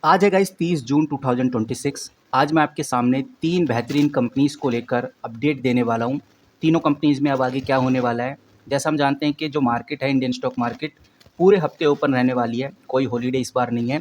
आज है गाइस 30 जून 2026। आज मैं आपके सामने 3 बेहतरीन कंपनीज़ को लेकर अपडेट देने वाला हूँ। तीनों कंपनीज़ में अब आगे क्या होने वाला है। जैसा हम जानते हैं कि जो मार्केट है, इंडियन स्टॉक मार्केट पूरे हफ्ते ओपन रहने वाली है, कोई हॉलीडे इस बार नहीं है।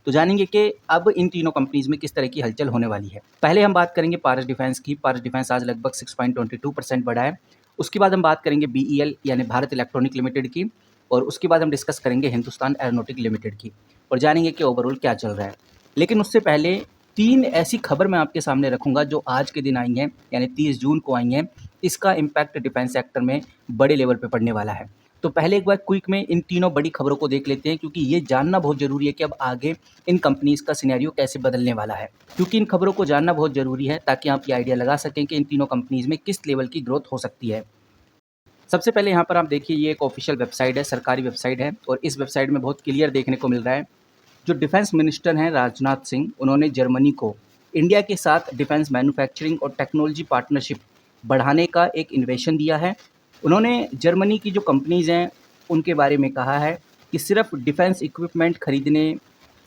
तो जानेंगे कि अब इन तीनों कंपनीज़ में किस तरह की हलचल होने वाली है। पहले हम बात करेंगे पारस डिफेंस की। पारस डिफेंस आज लगभग 6.22% बढ़ा है। उसके बाद हम बात करेंगे बीईएल यानी भारत इलेक्ट्रॉनिक लिमिटेड की, और उसके बाद हम डिस्कस करेंगे हिंदुस्तान एरोनॉटिक लिमिटेड की, और जानेंगे कि ओवरऑल क्या चल रहा है। लेकिन उससे पहले 3 ऐसी खबर मैं आपके सामने रखूँगा जो आज के दिन आई हैं, यानी 30 जून को आई हैं। इसका इम्पैक्ट डिफेंस सेक्टर में बड़े लेवल पे पड़ने वाला है। तो पहले एक बार क्विक में इन तीनों बड़ी खबरों को देख लेते हैं, क्योंकि ये जानना बहुत ज़रूरी है कि अब आगे इन कंपनीज़ का सिनेरियो कैसे बदलने वाला है। क्योंकि इन खबरों को जानना बहुत ज़रूरी है ताकि आप ये आइडिया लगा सकें कि इन तीनों कंपनीज़ में किस लेवल की ग्रोथ हो सकती है। सबसे पहले यहाँ पर आप देखिए, ये एक ऑफिशियल वेबसाइट है, सरकारी वेबसाइट है, और इस वेबसाइट में बहुत क्लियर देखने को मिल रहा है। जो डिफेंस मिनिस्टर हैं राजनाथ सिंह, उन्होंने जर्मनी को इंडिया के साथ डिफेंस मैन्युफैक्चरिंग और टेक्नोलॉजी पार्टनरशिप बढ़ाने का एक इन्वेशन दिया है। उन्होंने जर्मनी की जो कंपनीज़ हैं उनके बारे में कहा है कि सिर्फ डिफेंस इक्विपमेंट खरीदने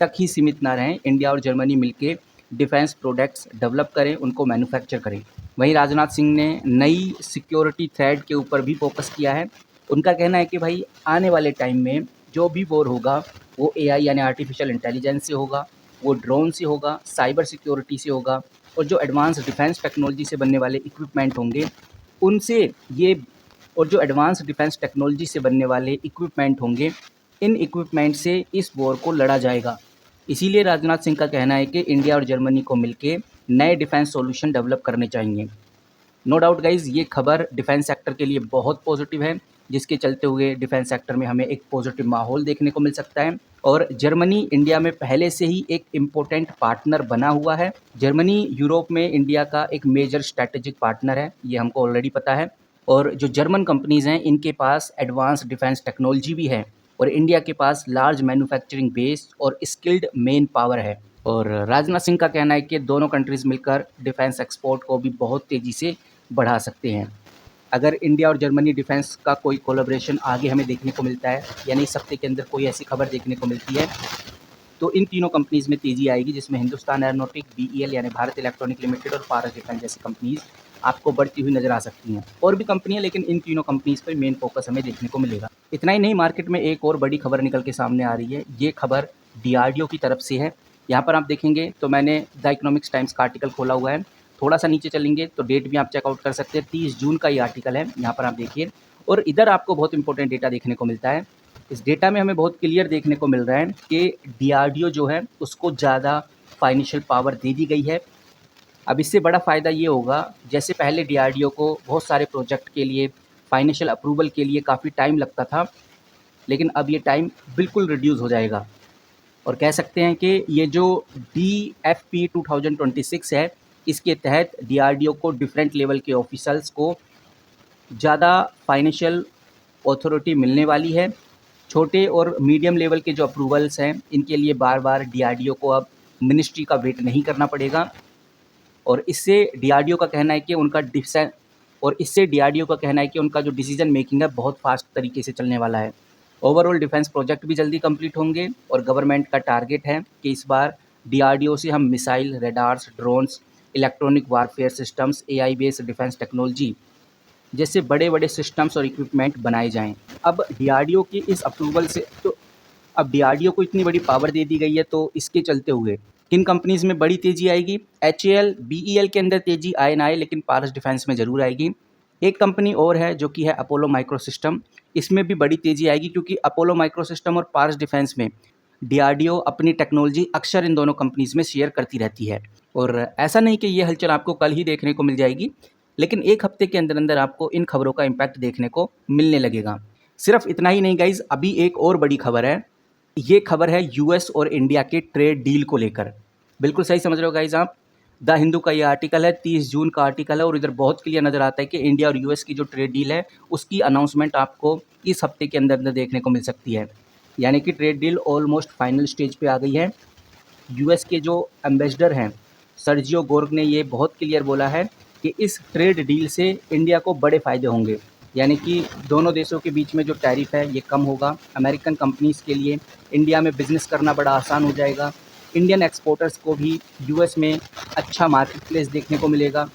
तक ही सीमित ना रहें, इंडिया और जर्मनी मिलके डिफेंस प्रोडक्ट्स डेवलप करें, उनको मैन्युफैक्चर करें। वहीं राजनाथ सिंह ने नई सिक्योरिटी थ्रेट के ऊपर भी फोकस किया है। उनका कहना है कि भाई आने वाले टाइम में जो भी वॉर होगा वो एआई यानी आर्टिफिशियल इंटेलिजेंस से होगा, वो ड्रोन से होगा, साइबर सिक्योरिटी से होगा, और जो एडवांस डिफेंस टेक्नोलॉजी से बनने वाले इक्विपमेंट होंगे उनसे ये, और जो एडवांस डिफेंस टेक्नोलॉजी से बनने वाले इक्विपमेंट होंगे, इन इक्विपमेंट से इस वॉर को लड़ा जाएगा। इसीलिए राजनाथ सिंह का कहना है कि इंडिया और जर्मनी को मिलके नए डिफेंस सॉल्यूशन डेवलप करने चाहिए। नो डाउट गाइज़, ये खबर डिफेंस सेक्टर के लिए बहुत पॉजिटिव है, जिसके चलते हुए डिफेंस सेक्टर में हमें एक पॉजिटिव माहौल देखने को मिल सकता है। और जर्मनी इंडिया में पहले से ही एक इम्पोर्टेंट पार्टनर बना हुआ है। जर्मनी यूरोप में इंडिया का एक मेजर स्ट्रैटेजिक पार्टनर है, ये हमको ऑलरेडी पता है। और जो जर्मन कंपनीज़ हैं इनके पास एडवांस डिफेंस टेक्नोलॉजी भी है, और इंडिया के पास लार्ज मैन्युफैक्चरिंग बेस और स्किल्ड मेन पावर है। और राजनाथ सिंह का कहना है कि दोनों कंट्रीज़ मिलकर डिफेंस एक्सपोर्ट को भी बहुत तेज़ी से बढ़ा सकते हैं। अगर इंडिया और जर्मनी डिफेंस का कोई कोलैबोरेशन आगे हमें देखने को मिलता है, यानी इस हफ्ते के अंदर कोई ऐसी खबर देखने को मिलती है, तो इन तीनों कंपनीज़ में तेज़ी आएगी, जिसमें हिंदुस्तान एरोनॉटिक, बीईएल यानी भारत इलेक्ट्रॉनिक लिमिटेड और पारस डिफेंस जैसी कंपनीज़ आपको बढ़ती हुई नज़र आ सकती हैं। और भी कंपनियाँ, लेकिन इन तीनों कंपनीज़ पर मेन फोकस हमें देखने को मिलेगा। इतना ही नहीं, मार्केट में एक और बड़ी खबर निकल के सामने आ रही है। ये खबर डीआरडीओ की तरफ से है। यहाँ पर आप देखेंगे तो मैंने द इकोनॉमिक्स टाइम्स का आर्टिकल खोला हुआ है। थोड़ा सा नीचे चलेंगे तो डेट भी आप चेकआउट कर सकते हैं। 30 जून का ये आर्टिकल है, यहाँ पर आप देखिए। और इधर आपको बहुत इंपॉर्टेंट डेटा देखने को मिलता है। इस डेटा में हमें बहुत क्लियर देखने को मिल रहा है कि डीआरडीओ जो है उसको ज़्यादा फाइनेंशियल पावर दे दी गई है। अब इससे बड़ा फ़ायदा ये होगा, जैसे पहले डीआरडीओ को बहुत सारे प्रोजेक्ट के लिए फाइनेंशियल अप्रूवल के लिए काफ़ी टाइम लगता था, लेकिन अब ये टाइम बिल्कुल रिड्यूस हो जाएगा। और कह सकते हैं कि ये जो DFP 2026 है, इसके तहत डीआरडीओ को डिफरेंट लेवल के ऑफिसर्स को ज़्यादा फाइनेंशियल अथॉरिटी मिलने वाली है। छोटे और मीडियम लेवल के जो अप्रूवल्स हैं, इनके लिए बार-बार डीआरडीओ को अब मिनिस्ट्री का वेट नहीं करना पड़ेगा। और इससे डीआरडीओ का कहना है कि उनका जो डिसीजन मेकिंग है बहुत फास्ट तरीके से चलने वाला है। ओवरऑल डिफेंस प्रोजेक्ट भी जल्दी कंप्लीट होंगे, और गवर्नमेंट का टारगेट है कि इस बार डीआरडीओ से हम missile, radars, drones, electronic warfare systems, AI based defence technology जैसे बड़े-बड़े सिस्टम्स और इक्विपमेंट बनाए जाएँ। अब डीआरडीओ की इस अप्रूवल से तो अब डीआरडीओ को इतनी बड़ी पावर दे दी गई है, तो इसके चलते हुए किन कंपनीज़ में बड़ी तेज़ी आएगी? एचएएल, बीईएल के अंदर तेज़ी आए ना आए, लेकिन पारस डिफेंस में ज़रूर आएगी। एक कंपनी और है जो कि है अपोलो माइक्रोसिस्टम, इसमें भी बड़ी तेज़ी आएगी, क्योंकि अपोलो माइक्रोसिस्टम और पारस डिफेंस में डीआरडीओ अपनी टेक्नोलॉजी अक्सर इन दोनों कंपनीज़ में शेयर करती रहती है। और ऐसा नहीं कि ये हलचल आपको कल ही देखने को मिल जाएगी, लेकिन एक हफ्ते के अंदर-अंदर आपको इन खबरों का इम्पैक्ट देखने को मिलने लगेगा। सिर्फ इतना ही नहीं गाइज़, अभी एक और बड़ी खबर है। ये खबर है यूएस और इंडिया के ट्रेड डील को लेकर। बिल्कुल सही समझ रहे हो गाइज़ आप। द हिंदू का ये आर्टिकल है, 30 जून का आर्टिकल है, और इधर बहुत क्लियर नज़र आता है कि इंडिया और यूएस की जो ट्रेड डील है, उसकी अनाउंसमेंट आपको इस हफ्ते के अंदर-अंदर देखने को मिल सकती है। यानी कि trade deal almost final stage पे आ गई है। यूएस के जो एम्बेसडर हैं, सर्जियो गोर्ग ने ये बहुत क्लियर बोला है कि इस ट्रेड डील से इंडिया को बड़े फ़ायदे होंगे। यानी कि दोनों देशों के बीच में जो टैरिफ है ये कम होगा। अमेरिकन कंपनीज़ के लिए इंडिया में बिज़नेस करना बड़ा आसान हो जाएगा। इंडियन एक्सपोर्टर्स को भी यूएस में अच्छा मार्केट प्लेस देखने को मिलेगा।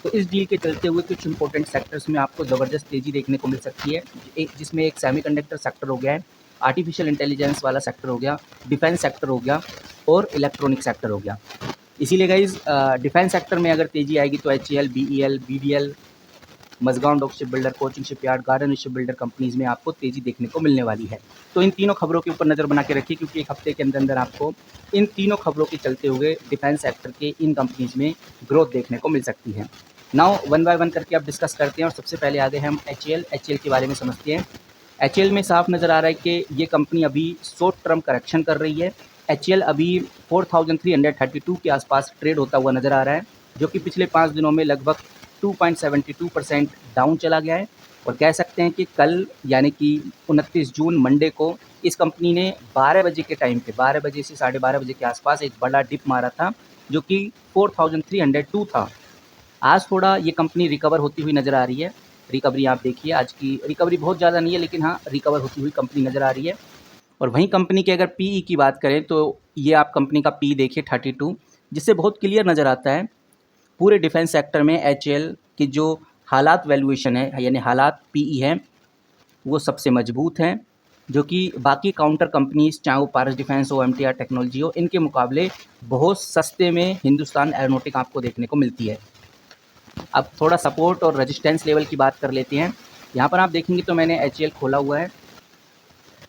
तो इस डील के चलते हुए कुछ इंपॉर्टेंट सेक्टर्स में आपको ज़बरदस्त तेज़ी देखने को मिल सकती है, जिसमें एक सेमीकंडक्टर सेक्टर हो गया है, आर्टिफिशियल इंटेलिजेंस वाला सेक्टर हो गया, डिफेंस सेक्टर हो गया और इलेक्ट्रॉनिक सेक्टर हो गया। इसीलिए गाइज डिफेंस सेक्टर में अगर तेज़ी आएगी तो HAL, BEL, BDL, Mazagaon dock ship builder, Cochin shipyard, garden ship builder companies में आपको तेज़ी देखने को मिलने वाली है। तो इन तीनों खबरों के ऊपर नज़र बना के रखिए, क्योंकि एक हफ्ते के अंदर अंदर आपको इन तीनों खबरों के चलते हुए डिफेंस सेक्टर के इन कंपनीज़ में ग्रोथ देखने को मिल सकती है। नाउ वन बाय वन करके आप डिस्कस करते हैं और सबसे पहले आगे हम HAL के बारे में समझते हैं। HAL में साफ नज़र आ रहा है कि ये कंपनी अभी शॉर्ट टर्म करेक्शन कर रही है। HAL अभी 4332 के आसपास ट्रेड होता हुआ नज़र आ रहा है, जो कि पिछले 5 दिनों में लगभग 2.72% डाउन चला गया है। और कह सकते हैं कि कल यानी कि 29 जून मंडे को इस कंपनी ने 12 बजे के टाइम पे 12 बजे से 12:30 बजे के आसपास एक बड़ा डिप मारा था, जो कि 4302 था। आज थोड़ा ये कंपनी रिकवर होती हुई नज़र आ रही है। रिकवरी आप देखिए, आज की रिकवरी बहुत ज़्यादा नहीं है, लेकिन हाँ रिकवर होती हुई कंपनी नज़र आ रही है। और वहीं कंपनी के अगर पीई की बात करें तो ये आप कंपनी का पी देखिए 32, जिससे बहुत क्लियर नज़र आता है पूरे डिफेंस सेक्टर में HAL की जो हालात वैल्यूएशन है, यानी हालात पीई है, वो सबसे मजबूत हैं, जो कि बाकी काउंटर कंपनीज चाहे वो पारस डिफेंस हो, MTR टेक्नोलॉजी हो, इनके मुकाबले बहुत सस्ते में हिंदुस्तान एरोनॉटिक आपको देखने को मिलती है। अब थोड़ा सपोर्ट और रेजिस्टेंस लेवल की बात कर लेते हैं। यहाँ पर आप देखेंगे तो मैंने HAL खोला हुआ है।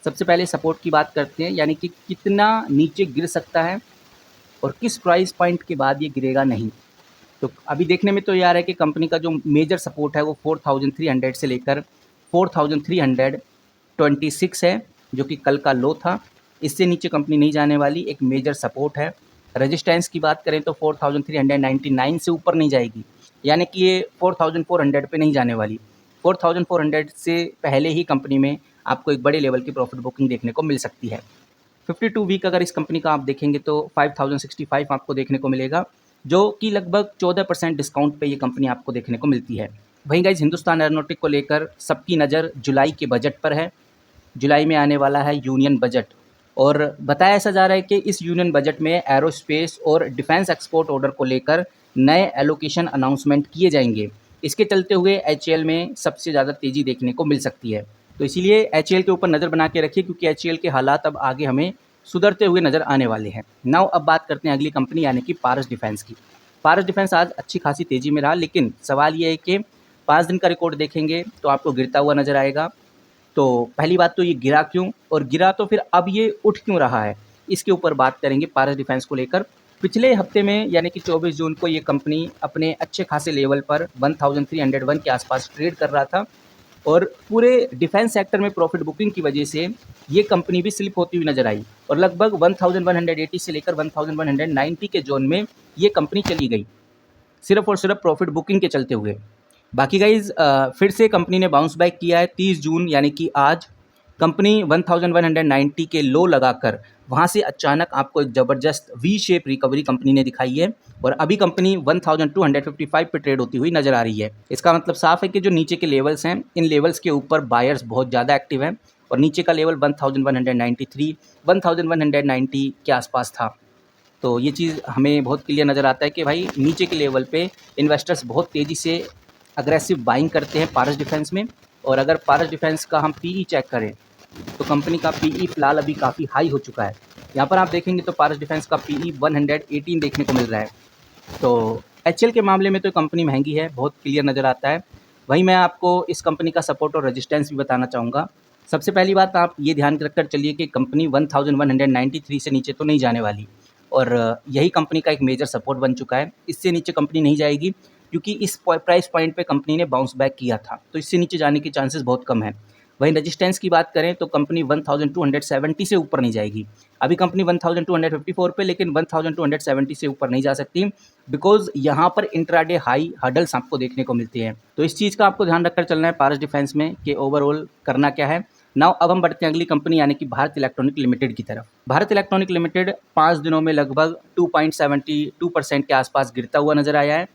सबसे पहले सपोर्ट की बात करते हैं, यानी कि कितना नीचे गिर सकता है और किस प्राइस पॉइंट के बाद ये गिरेगा नहीं। तो अभी देखने में तो ये आ रहा है कि कंपनी का जो मेजर सपोर्ट है वो 4300 से लेकर 4326 है, जो कि कल का लो था। इससे नीचे कंपनी नहीं जाने वाली, एक मेजर सपोर्ट है। रेजिस्टेंस की बात करें तो 4399 से ऊपर नहीं जाएगी, यानी कि ये 4400 पे नहीं जाने वाली। 4400 से पहले ही कंपनी में आपको एक बड़े लेवल की प्रॉफिट बुकिंग देखने को मिल सकती है। 52 वीक अगर इस कंपनी का आप देखेंगे तो 5065 आपको देखने को मिलेगा, जो कि लगभग 14% डिस्काउंट पे ये कंपनी आपको देखने को मिलती है। वहीं गाइज हिंदुस्तान एरोनॉटिक को लेकर सबकी नज़र जुलाई के बजट पर है। जुलाई में आने वाला है यूनियन बजट, और बताया ऐसा जा रहा है कि इस यूनियन बजट में एरोस्पेस और डिफेंस एक्सपोर्ट ऑर्डर को लेकर नए एलोकेशन अनाउंसमेंट किए जाएंगे। इसके चलते हुए HAL में सबसे ज़्यादा तेज़ी देखने को मिल सकती है। तो इसीलिए HAL के ऊपर नज़र बना के रखिए, क्योंकि HAL के हालात अब आगे हमें सुधरते हुए नज़र आने वाले हैं। नाउ अब बात करते हैं अगली कंपनी यानी कि पारस डिफेंस की। पारस डिफेंस आज अच्छी खासी तेज़ी में रहा, लेकिन सवाल ये है कि 5 दिन का रिकॉर्ड देखेंगे तो आपको गिरता हुआ नज़र आएगा। तो पहली बात तो ये गिरा क्यों, और गिरा तो फिर अब ये उठ क्यों रहा है, इसके ऊपर बात करेंगे पारस डिफेंस को लेकर। पिछले हफ्ते में यानी कि 24 जून को ये कंपनी अपने अच्छे खासे लेवल पर 1301 के आसपास ट्रेड कर रहा था, और पूरे डिफेंस सेक्टर में प्रॉफिट बुकिंग की वजह से ये कंपनी भी स्लिप होती हुई नजर आई, और लगभग 1180 से लेकर 1190 के जोन में ये कंपनी चली गई, सिर्फ और सिर्फ प्रॉफिट बुकिंग के चलते हुए। बाकी गाइज फिर से कंपनी ने बाउंस बैक किया है 30 जून यानी कि आज। कंपनी 1190 के लो लगाकर वहाँ से अचानक आपको एक ज़बरदस्त वी शेप रिकवरी कंपनी ने दिखाई है, और अभी कंपनी 1255 पे ट्रेड होती हुई नज़र आ रही है। इसका मतलब साफ है कि जो नीचे के लेवल्स हैं, इन लेवल्स के ऊपर बायर्स बहुत ज़्यादा एक्टिव हैं, और नीचे का लेवल 1193 1190 के आसपास था। तो ये चीज़ हमें बहुत क्लियर नज़र आता है कि भाई नीचे के लेवल पे इन्वेस्टर्स बहुत तेज़ी से अग्रेसिव बाइंग करते हैं पारस डिफेंस में। और अगर पारस डिफेंस का हम पीई चेक करें तो कंपनी का पीई फ़िलहाल अभी काफ़ी हाई हो चुका है। यहाँ पर आप देखेंगे तो पारस डिफेंस का पीई 118 देखने को मिल रहा है। तो HAL के मामले में तो कंपनी महंगी है, बहुत क्लियर नज़र आता है। वहीं मैं आपको इस कंपनी का सपोर्ट और रेजिस्टेंस भी बताना चाहूँगा। सबसे पहली बात आप ये ध्यान रखकर चलिए कि कंपनी 1193 से नीचे तो नहीं जाने वाली, और यही कंपनी का एक मेजर सपोर्ट बन चुका है। इससे नीचे कंपनी नहीं जाएगी, क्योंकि इस प्राइस पॉइंट पे कंपनी ने बाउंस बैक किया था, तो इससे नीचे जाने के चांसेस बहुत कम हैं। वहीं रेजिस्टेंस की बात करें तो कंपनी 1270 से ऊपर नहीं जाएगी। अभी कंपनी 1254 पे, लेकिन 1270 से ऊपर नहीं जा सकती, बिकॉज यहाँ पर इंट्राडे हाई हर्डल्स आपको देखने को मिलते हैं। तो इस चीज़ का आपको ध्यान रखकर चलना है पारस डिफेंस में कि ओवरऑल करना क्या है। नाउ अब हम बढ़ते हैं अगली कंपनी यानी कि भारत इलेक्ट्रॉनिक लिमिटेड की तरफ। भारत इलेक्ट्रॉनिक लिमिटेड 5 दिनों में लगभग 2.72% के आसपास गिरता हुआ नजर आया है,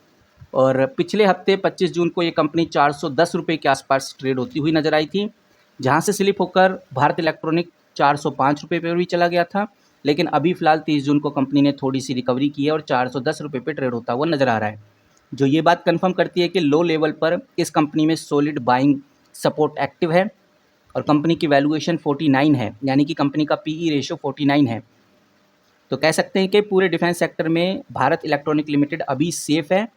और पिछले हफ्ते 25 जून को ये कंपनी 410 रुपये के आसपास ट्रेड होती हुई नजर आई थी, जहां से स्लिप होकर भारत इलेक्ट्रॉनिक 405 रुपये पर भी चला गया था, लेकिन अभी फ़िलहाल 30 जून को कंपनी ने थोड़ी सी रिकवरी की है और 410 रुपये पे ट्रेड होता हुआ नज़र आ रहा है, जो ये बात कंफर्म करती है कि लो लेवल पर इस कंपनी में सॉलिड बाइंग सपोर्ट एक्टिव है और कंपनी की वैल्यूएशन 49 है, यानी कि कंपनी का पीई रेशियो 49 है। तो कह सकते हैं कि पूरे डिफेंस सेक्टर में भारत इलेक्ट्रॉनिक लिमिटेड अभी सेफ़ है,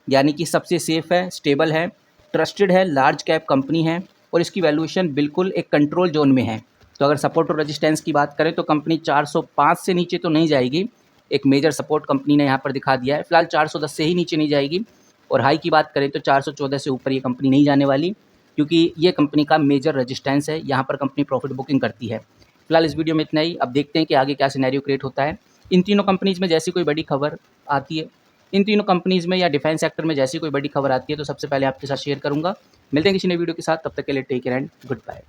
यानी कि सबसे सेफ़ है, स्टेबल है, ट्रस्टेड है, लार्ज कैप कंपनी है और इसकी वैल्यूएशन बिल्कुल एक कंट्रोल जोन में है। तो अगर सपोर्ट और रेजिस्टेंस की बात करें तो कंपनी 405 से नीचे तो नहीं जाएगी, एक मेजर सपोर्ट कंपनी ने यहाँ पर दिखा दिया है। फिलहाल 410 से ही नीचे नहीं जाएगी और हाई की बात करें तो 414 से ऊपर ये कंपनी नहीं जाने वाली, क्योंकि ये कंपनी का मेजर रेजिस्टेंस है, यहाँ पर कंपनी प्रॉफिट बुकिंग करती है। फिलहाल इस वीडियो में इतना ही। अब देखते हैं कि आगे क्या सिनेरियो क्रिएट होता है। इन तीनों कंपनीज़ में जैसी कोई बड़ी खबर आती है, इन तीनों कंपनीज़ में या डिफेंस सेक्टर में जैसी कोई बड़ी खबर आती है तो सबसे पहले आपके साथ शेयर करूँगा। मिलते हैं किसी नई वीडियो के साथ, तब तक के लिए take care and good bye.